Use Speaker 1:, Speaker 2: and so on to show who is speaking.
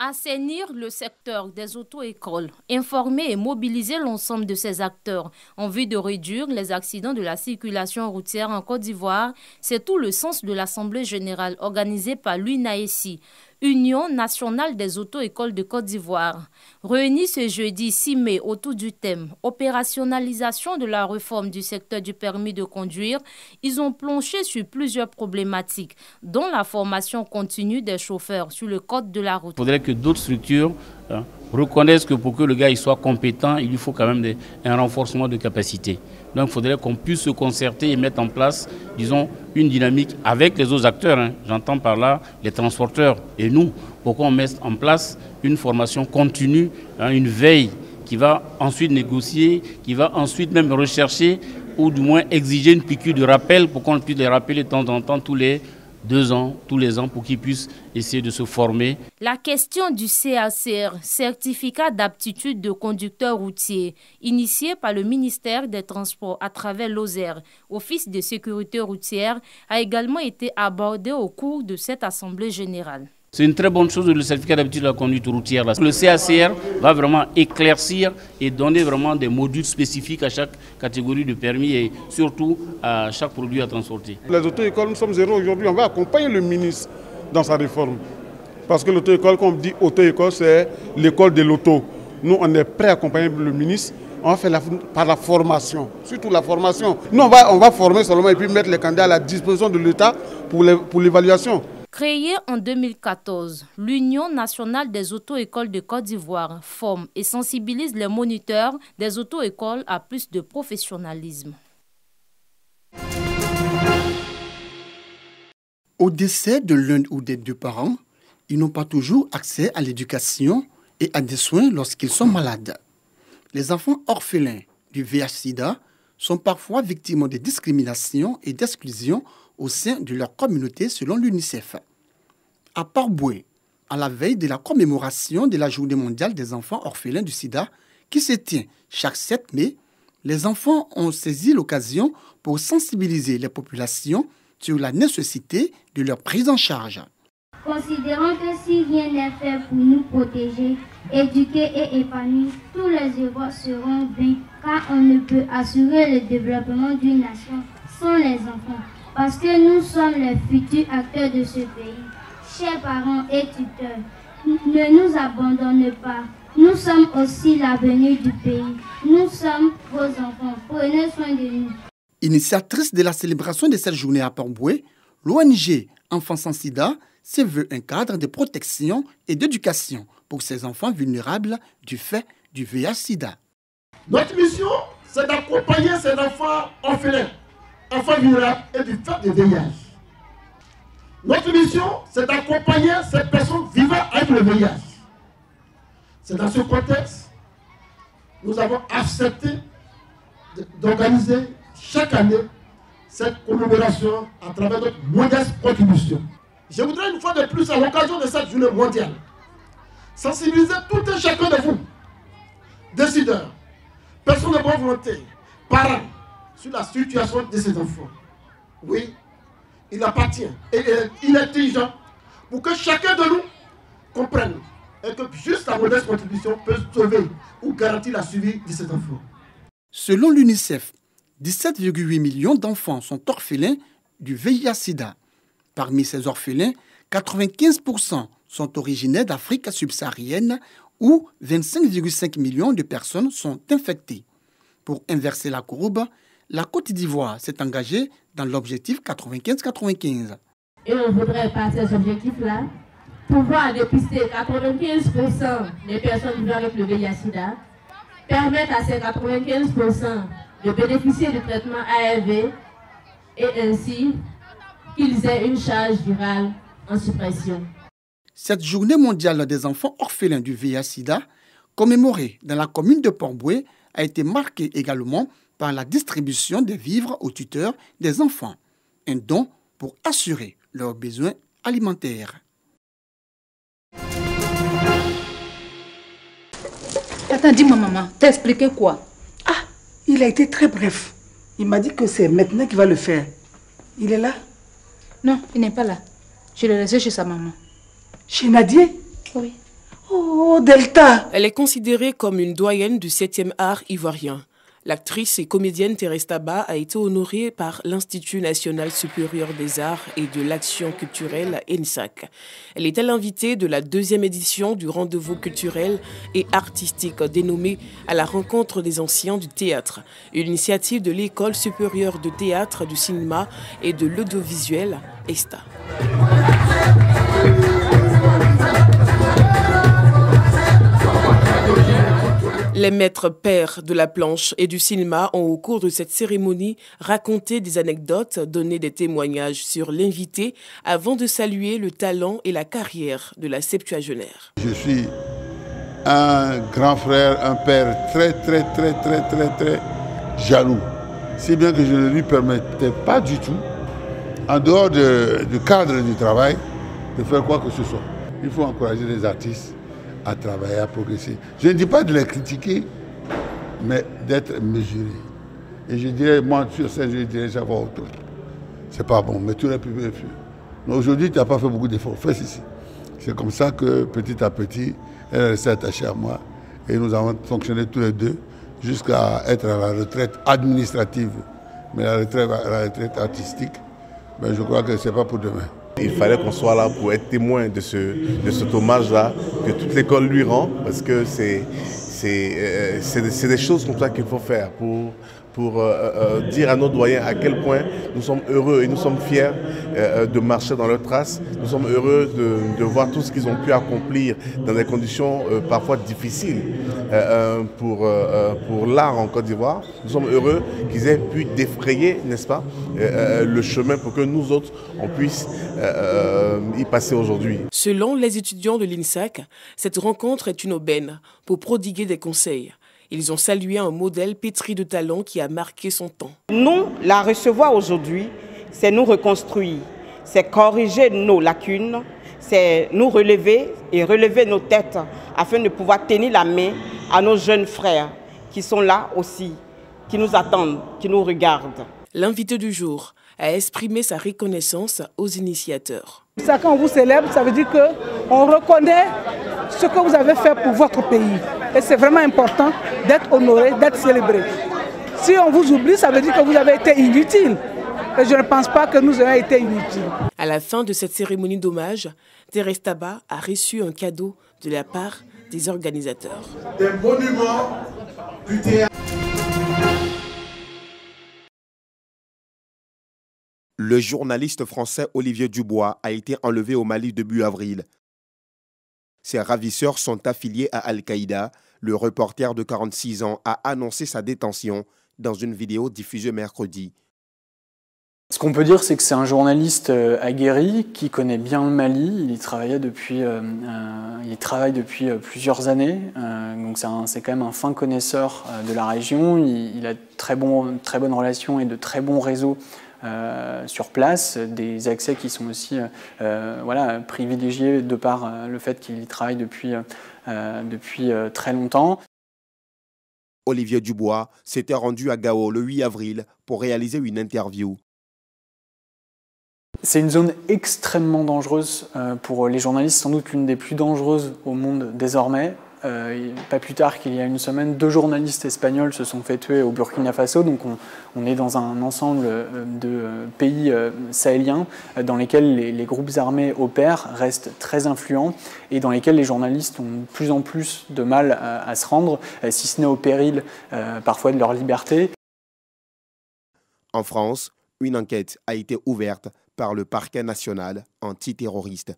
Speaker 1: Assainir le secteur des auto-écoles, informer et mobiliser l'ensemble de ces acteurs en vue de réduire les accidents de la circulation routière en Côte d'Ivoire, c'est tout le sens de l'Assemblée générale organisée par l'UNAECI, Union nationale des auto-écoles de Côte d'Ivoire. Réunis ce jeudi 6 mai autour du thème « Opérationnalisation de la réforme du secteur du permis de conduire », ils ont planché sur plusieurs problématiques, dont la formation continue des chauffeurs sur le code de la route.
Speaker 2: Il faudrait que d'autres structures reconnaissent que pour que le gars il soit compétent, il lui faut quand même un renforcement de capacité. Donc il faudrait qu'on puisse se concerter et mettre en place, disons, une dynamique avec les autres acteurs. J'entends par là les transporteurs et nous, pour qu'on mette en place une formation continue, une veille qui va ensuite négocier, qui va ensuite même rechercher ou du moins exiger une piqûre de rappel pour qu'on puisse les rappeler de temps en temps tous les 2 ans, tous les ans, pour qu'ils puissent essayer de se former.
Speaker 1: La question du CACR, certificat d'aptitude de conducteur routier, initié par le ministère des Transports à travers l'OSER, Office de sécurité routière, a également été abordé au cours de cette assemblée générale.
Speaker 2: C'est une très bonne chose, le certificat d'aptitude de la conduite routière. Le CACR va vraiment éclaircir et donner vraiment des modules spécifiques à chaque catégorie de permis et surtout à chaque produit à transporter.
Speaker 3: Les auto-écoles, nous sommes zéro aujourd'hui. On va accompagner le ministre dans sa réforme. Parce que l'auto-école, comme on dit, auto-école, c'est l'école de l'auto. Nous, on est prêt à accompagner le ministre. On va faire par la formation, surtout la formation. Nous, on va former seulement et puis mettre les candidats à la disposition de l'État pour l'évaluation.
Speaker 1: Créée en 2014, l'Union nationale des auto-écoles de Côte d'Ivoire forme et sensibilise les moniteurs des auto-écoles à plus de professionnalisme.
Speaker 4: Au décès de l'un ou des deux parents, ils n'ont pas toujours accès à l'éducation et à des soins lorsqu'ils sont malades. Les enfants orphelins du VIH/SIDA sont parfois victimes de discrimination et d'exclusion au sein de leur communauté selon l'UNICEF. À Port-Bouët, à la veille de la commémoration de la Journée mondiale des enfants orphelins du sida, qui se tient chaque 7 mai, les enfants ont saisi l'occasion pour sensibiliser les populations sur la nécessité de leur prise en charge.
Speaker 5: Considérons que si rien n'est fait pour nous protéger, éduquer et épanouir, tous les efforts seront vains, car on ne peut assurer le développement d'une nation sans les enfants. Parce que nous sommes les futurs acteurs de ce pays. Chers parents et tuteurs, ne nous abandonnez pas. Nous sommes aussi l'avenir du pays. Nous sommes vos enfants. Prenez soin de nous.
Speaker 4: Initiatrice de la célébration de cette journée à Port-Bouët, l'ONG Enfants sans sida se veut un cadre de protection et d'éducation pour ces enfants vulnérables du fait du VIH/SIDA.
Speaker 6: Notre mission, c'est d'accompagner ces enfants orphelins, enfants vulnérables et du fait du VIH. Notre mission, c'est d'accompagner ces personnes vivant avec le VIH. C'est dans ce contexte, nous avons accepté d'organiser chaque année cette commémoration à travers notre modeste contribution. Je voudrais une fois de plus, à l'occasion de cette journée mondiale, sensibiliser tout et chacun de vous, décideurs, personnes de bonne volonté, parents, sur la situation de ces enfants. Oui, il appartient et il est intelligent pour que chacun de nous comprenne et que juste la modeste contribution peut sauver ou garantir la survie de ces enfants.
Speaker 4: Selon l'UNICEF, 17,8 millions d'enfants sont orphelins du VIH/SIDA. Parmi ces orphelins, 95% sont originaires d'Afrique subsaharienne où 25,5 millions de personnes sont infectées. Pour inverser la courbe, la Côte d'Ivoire s'est engagée dans l'objectif 95-95.
Speaker 7: Et on voudrait, par ces objectifs-là, pouvoir dépister 95% des personnes vivant avec le VIH/SIDA, permettre à ces 95% de bénéficier du traitement ARV et ainsi qu'ils aient une charge virale en suppression.
Speaker 4: Cette journée mondiale des enfants orphelins du VIH/SIDA, commémorée dans la commune de Port-Bouët, a été marquée également par la distribution des vivres aux tuteurs des enfants, un don pour assurer leurs besoins alimentaires.
Speaker 8: Attends, dis-moi maman, t'as expliqué quoi?
Speaker 9: Ah, il a été très bref. Il m'a dit que c'est maintenant qu'il va le faire. Il est là?
Speaker 8: Non, il n'est pas là. Je l'ai laissé chez sa maman.
Speaker 9: Chez Nadia?
Speaker 8: Oui.
Speaker 9: Oh, Delta!
Speaker 10: Elle est considérée comme une doyenne du 7e art ivoirien. L'actrice et comédienne Thérèse Taba a été honorée par l'Institut national supérieur des arts et de l'action culturelle INSAC. Elle était l'invitée de la 2e édition du rendez-vous culturel et artistique dénommé à la rencontre des anciens du théâtre, une initiative de l'École supérieure de théâtre, du cinéma et de l'audiovisuel, ESTA. Les maîtres pères de la planche et du cinéma ont, au cours de cette cérémonie, raconté des anecdotes, donné des témoignages sur l'invité avant de saluer le talent et la carrière de la septuagénaire.
Speaker 11: Je suis un grand frère, un père très jaloux. Si bien que je ne lui permettais pas du tout, en dehors du cadre du travail, de faire quoi que ce soit. Il faut encourager les artistes à travailler, à progresser. Je ne dis pas de les critiquer, mais d'être mesuré. Et je dirais, moi, sur scène, je dirais, ça va autour. C'est pas bon, mais tu aurais pu mieux faire. Mais aujourd'hui, tu n'as pas fait beaucoup d'efforts. Fais ceci. C'est comme ça que, petit à petit, elle est restée attachée à moi. Et nous avons fonctionné tous les deux jusqu'à être à la retraite administrative. Mais la retraite artistique, ben, je crois que ce n'est pas pour demain.
Speaker 12: Il fallait qu'on soit là pour être témoin de cet hommage-là que toute l'école lui rend, parce que c'est des choses comme ça qu'il faut faire pour dire à nos doyens à quel point nous sommes heureux et nous sommes fiers de marcher dans leurs traces. Nous sommes heureux de voir tout ce qu'ils ont pu accomplir dans des conditions parfois difficiles pour l'art en Côte d'Ivoire. Nous sommes heureux qu'ils aient pu défrayer, n'est-ce pas, le chemin pour que nous autres, on puisse y passer aujourd'hui.
Speaker 10: Selon les étudiants de l'INSAC, cette rencontre est une aubaine pour prodiguer des conseils. Ils ont salué un modèle pétri de talent qui a marqué son temps.
Speaker 13: Nous, la recevoir aujourd'hui, c'est nous reconstruire, c'est corriger nos lacunes, c'est nous relever et relever nos têtes afin de pouvoir tenir la main à nos jeunes frères qui sont là aussi, qui nous attendent, qui nous regardent.
Speaker 10: L'invité du jour a exprimé sa reconnaissance aux initiateurs.
Speaker 9: Ça, quand on vous célèbre, ça veut dire qu'on reconnaît ce que vous avez fait pour votre pays. Et c'est vraiment important d'être honoré, d'être célébré. Si on vous oublie, ça veut dire que vous avez été inutile. Et je ne pense pas que nous ayons été inutiles.
Speaker 10: À la fin de cette cérémonie d'hommage, Thérèse Taba a reçu un cadeau de la part des organisateurs.
Speaker 6: Des monuments du théâtre.
Speaker 14: Le journaliste français Olivier Dubois a été enlevé au Mali début avril. Ses ravisseurs sont affiliés à Al-Qaïda. Le reporter de 46 ans a annoncé sa détention dans une vidéo diffusée mercredi.
Speaker 15: Ce qu'on peut dire, c'est que c'est un journaliste aguerri qui connaît bien le Mali. Il travaille depuis plusieurs années, donc c'est quand même un fin connaisseur de la région. Il a très bonnes relations et de très bons réseaux sur place, des accès qui sont aussi privilégiés de par le fait qu'il y travaille depuis très longtemps.
Speaker 14: Olivier Dubois s'était rendu à Gao le 8 avril pour réaliser une interview.
Speaker 15: C'est une zone extrêmement dangereuse pour les journalistes, sans doute l'une des plus dangereuses au monde désormais. Pas plus tard qu'il y a une semaine, 2 journalistes espagnols se sont fait tuer au Burkina Faso. Donc on est dans un ensemble de pays sahéliens dans lesquels les groupes armés opèrent, restent très influents et dans lesquels les journalistes ont de plus en plus de mal à se rendre, si ce n'est au péril parfois de leur liberté.
Speaker 14: En France, une enquête a été ouverte par le parquet national antiterroriste.